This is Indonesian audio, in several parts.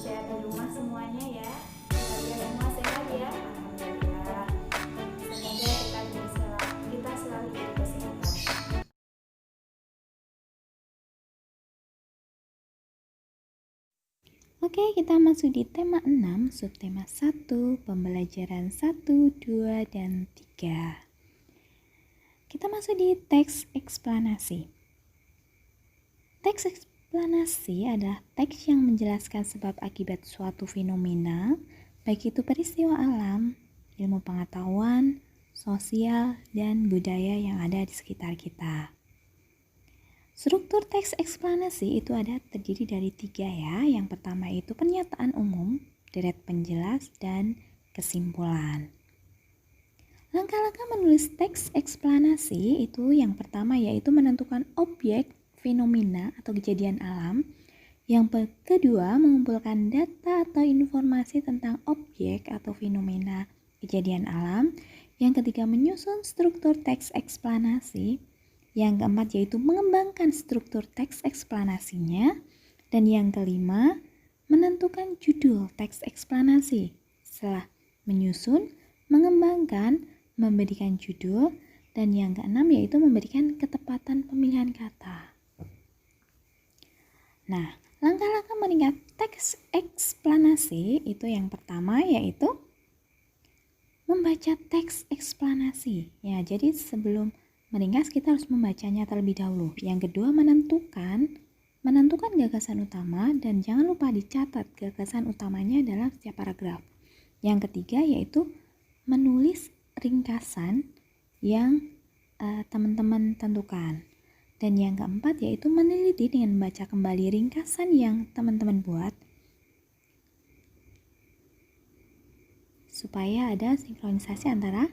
sehat di rumah semuanya ya. Kalian semua sehat ya. Alhamdulillah. Semoga kita selalu diberi kesehatan. Oke, kita masuk di tema 6, subtema 1, pembelajaran 1, 2, dan 3. Kita masuk di teks eksplanasi. Teks eksplanasi adalah teks yang menjelaskan sebab akibat suatu fenomena, baik itu peristiwa alam, ilmu pengetahuan, sosial, dan budaya yang ada di sekitar kita. Struktur teks eksplanasi itu terdiri dari 3 ya. Yang pertama itu pernyataan umum, deret penjelas, dan kesimpulan. Langkah-langkah menulis teks eksplanasi itu yang pertama yaitu menentukan objek, fenomena, atau kejadian alam. Yang kedua mengumpulkan data atau informasi tentang objek atau fenomena kejadian alam. Yang ketiga menyusun struktur teks eksplanasi. Yang keempat yaitu mengembangkan struktur teks eksplanasinya. Dan yang kelima, menentukan judul teks eksplanasi. Setelah menyusun, mengembangkan, memberikan judul, dan yang keenam yaitu memberikan ketepatan pemilihan kata. Nah, langkah-langkah meningkat teks eksplanasi itu yang pertama yaitu membaca teks eksplanasi. Ya, jadi sebelum meringkas kita harus membacanya terlebih dahulu. Yang kedua menentukan gagasan utama dan jangan lupa dicatat gagasan utamanya dalam setiap paragraf. Yang ketiga yaitu menulis ringkasan yang teman-teman tentukan. Dan yang keempat yaitu meneliti dengan membaca kembali ringkasan yang teman-teman buat supaya ada sinkronisasi antara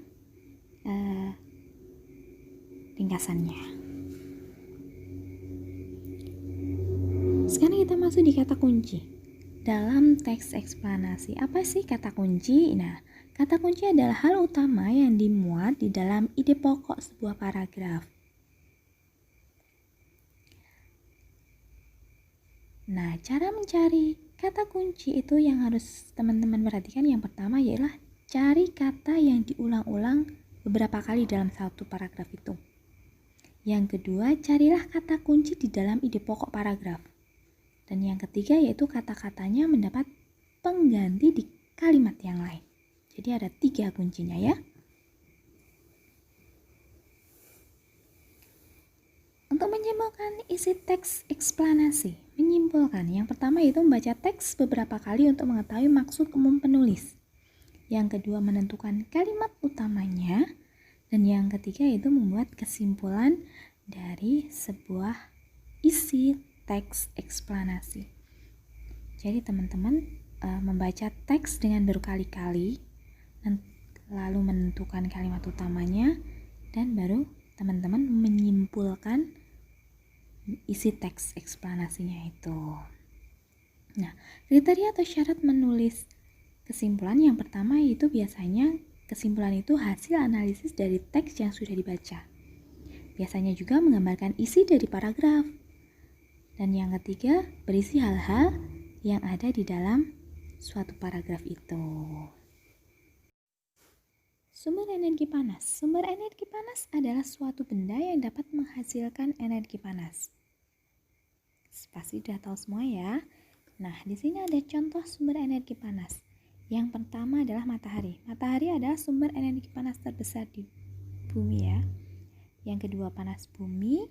ringkasannya. Sekarang kita masuk di kata kunci. Dalam teks eksplanasi, apa sih kata kunci? Nah, kata kunci adalah hal utama yang dimuat di dalam ide pokok sebuah paragraf. Nah, cara mencari kata kunci itu yang harus teman-teman perhatikan yang pertama ialah cari kata yang diulang-ulang beberapa kali dalam satu paragraf itu. Yang kedua, carilah kata kunci di dalam ide pokok paragraf. Dan yang ketiga yaitu kata-katanya mendapat pengganti di kalimat yang lain. Jadi ada 3 kuncinya ya. Untuk menyimpulkan isi teks eksplanasi, menyimpulkan yang pertama yaitu membaca teks beberapa kali untuk mengetahui maksud umum penulis. Yang kedua menentukan kalimat utamanya. Dan yang ketiga yaitu membuat kesimpulan dari sebuah isi teks eksplanasi. Jadi teman-teman membaca teks dengan berkali-kali, lalu menentukan kalimat utamanya, dan baru teman-teman menyimpulkan isi teks eksplanasinya itu. Nah, kriteria atau syarat menulis kesimpulan yang pertama itu biasanya kesimpulan itu hasil analisis dari teks yang sudah dibaca. Biasanya juga menggambarkan isi dari paragraf. Dan yang ketiga, berisi hal-hal yang ada di dalam suatu paragraf itu. Sumber energi panas. Sumber energi panas adalah suatu benda yang dapat menghasilkan energi panas. Pasti sudah tahu semua ya. Nah, di sini ada contoh sumber energi panas. Yang pertama adalah matahari. Matahari adalah sumber energi panas terbesar di bumi ya. Yang kedua panas bumi.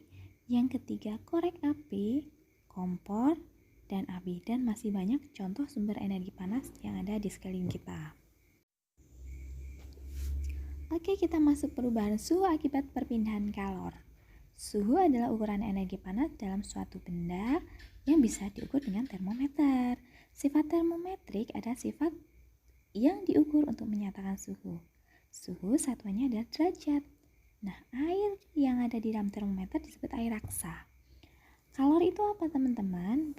Yang ketiga korek api, kompor, dan api. Dan masih banyak contoh sumber energi panas yang ada di sekeliling kita. Oke, kita masuk perubahan suhu akibat perpindahan kalor. Suhu adalah ukuran energi panas dalam suatu benda yang bisa diukur dengan termometer. Sifat termometrik adalah sifat yang diukur untuk menyatakan suhu. Suhu satuannya adalah derajat. Nah, air yang ada di dalam termometer disebut air raksa. Kalor itu apa teman-teman?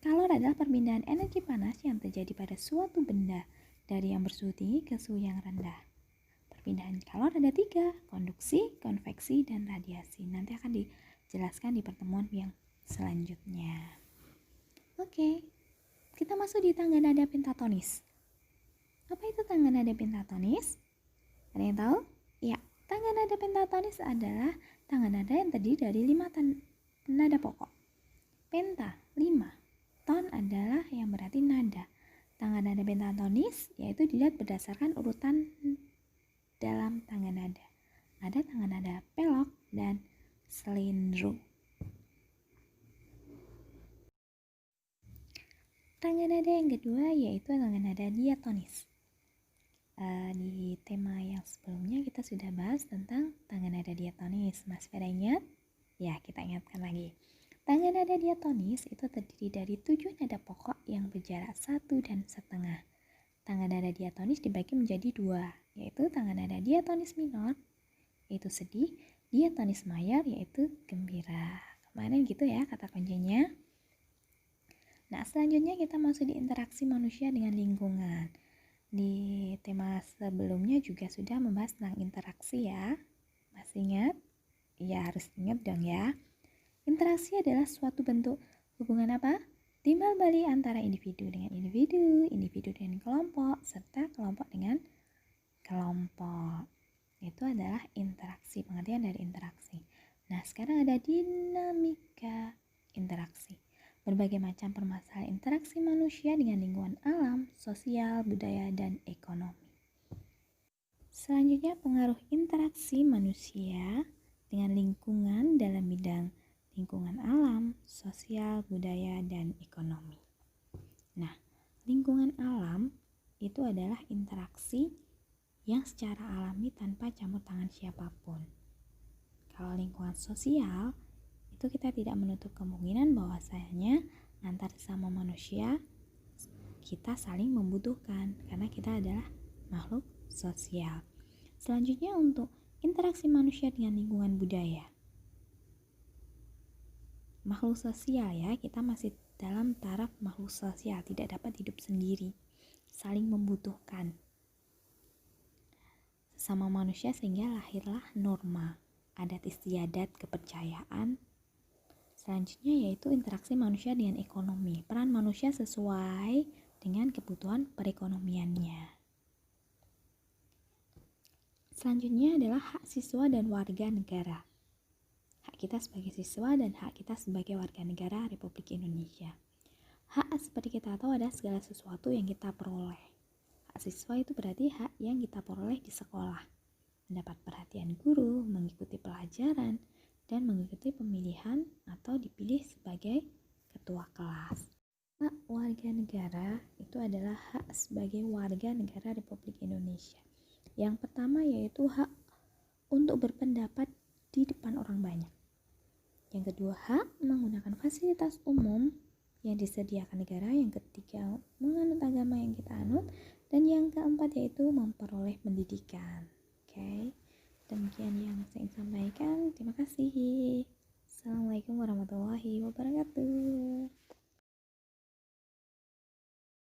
Kalor adalah perpindahan energi panas yang terjadi pada suatu benda dari yang bersuhu tinggi ke suhu yang rendah. Perpindahan kalor ada 3, konduksi, konveksi, dan radiasi. Nanti akan dijelaskan di pertemuan yang selanjutnya. Oke. Kita masuk di tangga nada pentatonis. Apa itu tangga nada pentatonis? Ada yang tahu? Ya, tangga nada pentatonis adalah tangga nada yang terdiri dari 5 nada pokok. Penta, 5. Ton adalah yang berarti nada. Tangga nada pentatonis yaitu dilihat berdasarkan urutan dalam tangga nada. Ada tangga nada pelok dan selindrung. Tangga nada yang kedua yaitu tangga nada diatonis. Di tema yang sebelumnya kita sudah bahas tentang tangga nada diatonis. Masih pada ingat? Ya, kita ingatkan lagi. Tangga nada diatonis itu terdiri dari 7 nada pokok yang berjarak 1 dan setengah. Tangga nada diatonis dibagi menjadi 2, yaitu tangga nada diatonis minor, yaitu sedih, diatonis mayor, yaitu gembira. Kemarin gitu ya kata kuncinya. Nah, selanjutnya kita masuk di interaksi manusia dengan lingkungan. Di tema sebelumnya juga sudah membahas tentang interaksi ya. Masih ingat? Ya, harus ingat dong ya. Interaksi adalah suatu bentuk hubungan apa? Timbal balik antara individu dengan individu, individu dengan kelompok, serta kelompok dengan kelompok. Itu adalah interaksi, pengertian dari interaksi. Nah, sekarang ada dinamika interaksi. Berbagai macam permasalahan interaksi manusia dengan lingkungan alam, sosial, budaya, dan ekonomi. Selanjutnya, pengaruh interaksi manusia dengan lingkungan dalam bidang lingkungan alam, sosial, budaya, dan ekonomi. Nah, lingkungan alam itu adalah interaksi yang secara alami tanpa campur tangan siapapun. Kalau lingkungan sosial, itu kita tidak menutup kemungkinan bahwasanya antar sesama manusia kita saling membutuhkan karena kita adalah makhluk sosial. Selanjutnya untuk interaksi manusia dengan lingkungan budaya. Makhluk sosial ya, kita masih dalam taraf makhluk sosial, tidak dapat hidup sendiri, saling membutuhkan sesama manusia sehingga lahirlah norma, adat istiadat, kepercayaan. Selanjutnya yaitu interaksi manusia dengan ekonomi, peran manusia sesuai dengan kebutuhan perekonomiannya. Selanjutnya adalah hak siswa dan warga negara. Hak kita sebagai siswa dan hak kita sebagai warga negara Republik Indonesia. Hak seperti kita tahu adalah segala sesuatu yang kita peroleh. Hak siswa itu berarti hak yang kita peroleh di sekolah. Mendapat perhatian guru, mengikuti pelajaran, dan mengikuti pemilihan atau dipilih sebagai ketua kelas. Hak warga negara itu adalah hak sebagai warga negara Republik Indonesia. Yang pertama yaitu hak untuk berpendapat di depan orang banyak. Yang kedua, hak menggunakan fasilitas umum yang disediakan negara. Yang ketiga, menganut agama yang kita anut. Dan yang keempat yaitu memperoleh pendidikan. Oke. Demikian yang saya sampaikan. Terima kasih. Assalamualaikum warahmatullahi wabarakatuh.